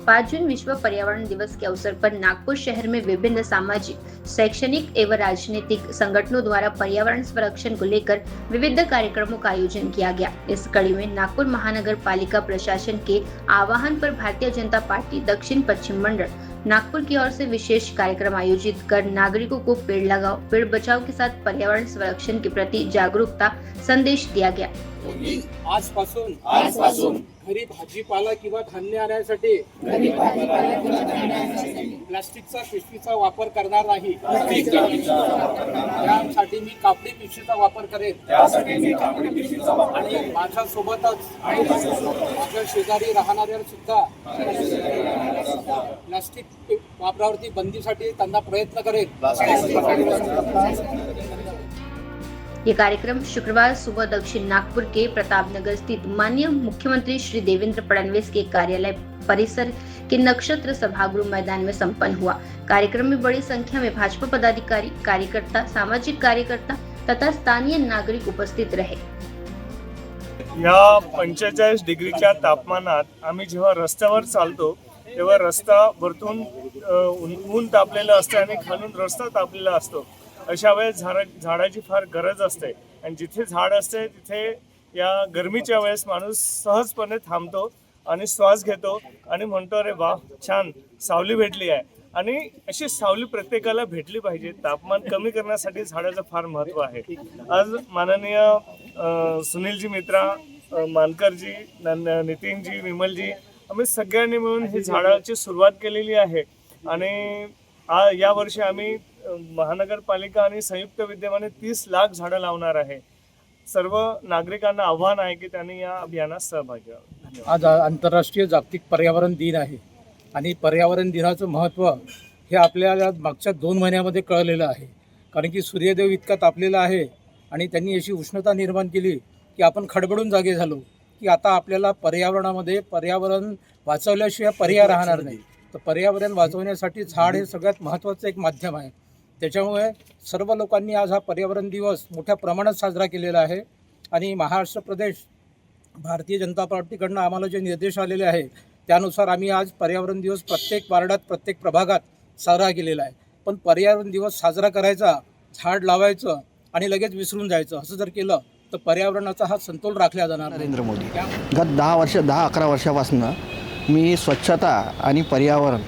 5 जून विश्व पर्यावरण दिवस के अवसर पर नागपुर शहर में विभिन्न सामाजिक, शैक्षणिक एवं राजनीतिक संगठनों द्वारा पर्यावरण संरक्षण को लेकर विविध कार्यक्रमों का आयोजन किया गया। इस कड़ी में नागपुर महानगर पालिका प्रशासन के आह्वान पर भारतीय जनता पार्टी दक्षिण पश्चिम मंडल नागपुर की ओर से विशेष कार्यक्रम आयोजित कर नागरिकों को पेड़ लगाओ पेड़ बचाओ के साथ पर्यावरण संरक्षण के प्रति जागरूकता संदेश दिया गया। आजपासून घरी भाजीपाला किंवा धान्य आणण्यासाठी प्लास्टिकचा पिशवीचा वापर करणार नाही। त्यासाठी मी कापडी पिशवीचा वापर करेन आणि माझ्यासोबतच माझ्या शेजारी राहणाऱ्या सुद्धा प्लास्टिक वापरावरती बंदीसाठी त्यांना प्रयत्न करेन। ये कार्यक्रम शुक्रवार सुबह दक्षिण नागपुर के प्रतापनगर स्थित माननीय मुख्यमंत्री श्री देवेंद्र फडणवीस के कार्यालय परिसर के नक्षत्र सभागृह मैदान में संपन्न हुआ। कार्यक्रम में बड़ी संख्या में भाजपा पदाधिकारी, कार्यकर्ता, सामाजिक कार्यकर्ता तथा स्थानीय नागरिक उपस्थित रहे। या 45 डिग्रीच्या तापमानात आम्ही जेव्हा रस्त्यावर चालतो तेव्हा रस्ता वरतून ऊन तापलेला असते आणि खालून रस्ता तापलेला असतो। अशा वेळेस झाडाची फार गरज असते आणि जिथे झाड असते तिथे या गरमीच्या वेळेस माणूस सहजपणे थांबतो आणि श्वास घेतो आणि म्हणतो अरे वा छान सावली भेटली आहे। आणि अशी सावली प्रत्येकाला भेटली पाहिजे। तापमान कमी करण्यासाठी झाडाचं फार महत्त्व आहे। आज माननीय सुनीलजी मित्रा, मानकरजी, नितीनजी, विमलजी आम्ही सगळ्यांनी मिळून ही झाडाची सुरुवात केलेली आहे आणि या वर्षी आम्ही महानगरपालिका आणि संयुक्त विद्यमाने 30 लाख झाडं लावणार आहे। सर्व नागरिकांना आव्हान आहे की त्यांनी या अभियानात सहभागी व्हावे। आज आंतरराष्ट्रीय जागतिक पर्यावरण दिन आहे आणि पर्यावरण दिनाचं महत्त्व हे आपल्याला मागच्या 2 महिन्यामध्ये कळलेलं आहे। कारण की सूर्यदेव इतका तापलेला आहे आणि त्यांनी अशी उष्णता निर्माण केली की आपण खडबडून जागे झालो की आता आपल्याला पर्यावरण वाचवल्याशिवाय पर्याय राहणार नाही। तर पर्यावरण वाचवण्यासाठी झाड हे सगळ्यात महत्त्वाचं एक माध्यम आहे। त्याच्यामुळे सर्व लोकांनी आज हा पर्यावरण दिवस मोठ्या प्रमाणात साजरा केलेला आहे आणि महाराष्ट्र प्रदेश भारतीय जनता पार्टीकडून आम्हाला जे निर्देश आलेले आहे त्यानुसार आम्ही आज पर्यावरण दिवस प्रत्येक वार्डात, प्रत्येक प्रभागात साजरा केलेला आहे। पण पर्यावरण दिवस साजरा करायचा, झाड लावायचं आणि लगेच विसरून जायचं असं जर केलं तर पर्यावरणाचा हा समतोल राखला जाणार। नरेंद्र मोदी गत 10-11 वर्षापासून मी स्वच्छता आणि पर्यावरण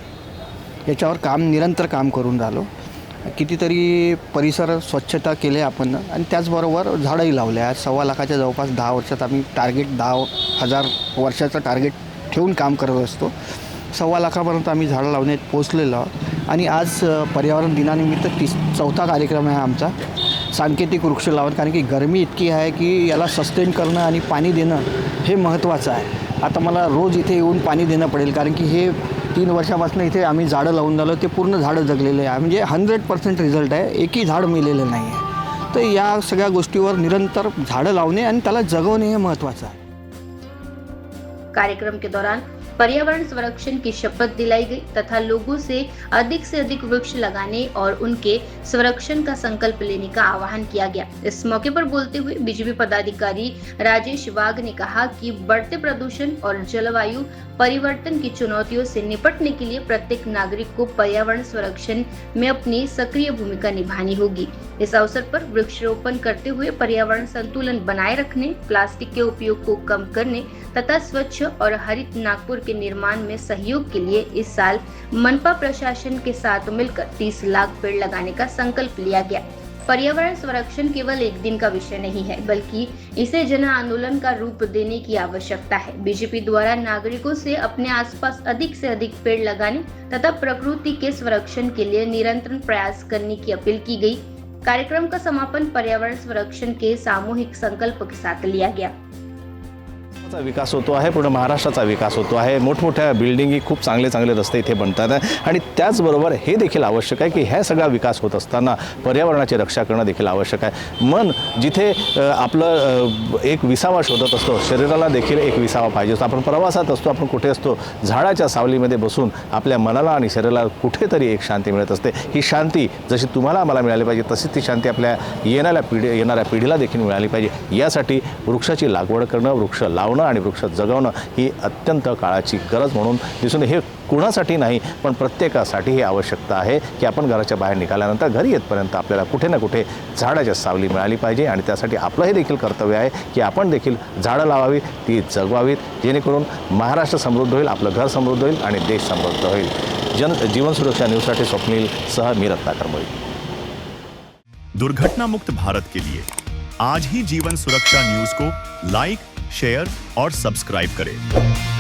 याच्यावर निरंतर काम करून राहिलो। कितीतरी परिसर स्वच्छता केले आपण आणि त्याचबरोबर झाडंही लावले आहेत। 1.25 लाखाच्या जवळपास 10 वर्षात आम्ही 10,000 वर्षाचं टार्गेट ठेवून काम करत असतो। 1.25 लाखापर्यंत आम्ही झाडं लावण्यात पोहोचलेलो आहोत आणि आज पर्यावरण दिनानिमित्त 4था कार्यक्रम आहे आमचा सांकेतिक वृक्ष लावण। कारण की गरमी इतकी आहे की याला सस्टेन करणं आणि पाणी देणं हे महत्त्वाचं आहे। आता मला रोज इथे येऊन पाणी देणं पडेल कारण की हे 3 वर्षापासून इथे आम्ही झाडं लावून झालो ते पूर्ण झाडं जगलेले आहे। म्हणजे 100% रिझल्ट आहे, एकही झाड मेलेलं नाही आहे। तर या सगळ्या गोष्टीवर निरंतर झाडं लावणे आणि त्याला जगवणे हे महत्त्वाचं आहे। कार्यक्रम के दौरान पर्यावरण संरक्षण की शपथ दिलाई गई तथा लोगों से अधिक वृक्ष लगाने और उनके संरक्षण का संकल्प लेने का आह्वान किया गया। इस मौके पर बोलते हुए बीजेपी पदाधिकारी राजेश वाघ ने कहा कि बढ़ते प्रदूषण और जलवायु परिवर्तन की चुनौतियों से निपटने के लिए प्रत्येक नागरिक को पर्यावरण संरक्षण में अपनी सक्रिय भूमिका निभानी होगी। इस अवसर पर वृक्षारोपण करते हुए पर्यावरण संतुलन बनाए रखने, प्लास्टिक के उपयोग को कम करने तथा स्वच्छ और हरित नागपुर के निर्माण में सहयोग के लिए इस साल मनपा प्रशासन के साथ मिलकर 30 लाख पेड़ लगाने का संकल्प लिया गया। पर्यावरण संरक्षण केवल एक दिन का विषय नहीं है, बल्कि इसे जन आंदोलन का रूप देने की आवश्यकता है। बीजेपी द्वारा नागरिकों से अपने आसपास अधिक से अधिक पेड़ लगाने तथा प्रकृति के संरक्षण के लिए निरंतर प्रयास करने की अपील की गई। कार्यक्रम का समापन पर्यावरण संरक्षण के सामूहिक संकल्प के साथ लिया गया। विकास होतो आहे, पूर्ण महाराष्ट्राचा विकास होतो आहे। मोठमोठ्या बिल्डिंगी, खूप चांगले रस्ते इथे बनतात आणि त्याचबरोबर हे देखील आवश्यक आहे की ह्या सगळा विकास होत असताना पर्यावरणाची रक्षा करणं देखील आवश्यक आहे। मन जिथे आपलं एक विसावा शोधत असतो, शरीराला देखील एक विसावा पाहिजे असतो। आपण प्रवासात असतो, आपण कुठे असतो, झाडाच्या सावलीमध्ये बसून आपल्या मनाला आणि शरीराला कुठेतरी एक शांती मिळत असते। ही शांती जशी तुम्हाला आम्हाला मिळाली पाहिजे तशीच ती शांती आपल्या येणाऱ्या पिढीला देखील मिळाली पाहिजे। यासाठी वृक्षाची लागवड करणं, वृक्ष लावणं लावणं आणि वृक्ष जगवणं ही अत्यंत काळाची गरज म्हणून दिसून हे कुणासाठी नाही पण प्रत्येकासाठी ही आवश्यकता आहे की आपण घराच्या बाहेर निघाल्यानंतर घरी येतपर्यंत आपल्याला कुठे ना कुठे झाडाची सावली मिळाली पाहिजे आणि त्यासाठी आपलं हे देखील कर्तव्य आहे की आपण देखील झाडं लावावी, ती जगवावीत, जेणेकरून महाराष्ट्र समृद्ध होईल, आपलं घर समृद्ध होईल आणि देश समृद्ध होईल. जीवन सुरक्षा न्यूज़साठी स्वप्नील सह मी रत्नाकर मोहित. दुर्घटना मुक्त भारत के लिए आज ही जीवन सुरक्षा न्यूज को लाइक, शेयर और सब्सक्राइब करें.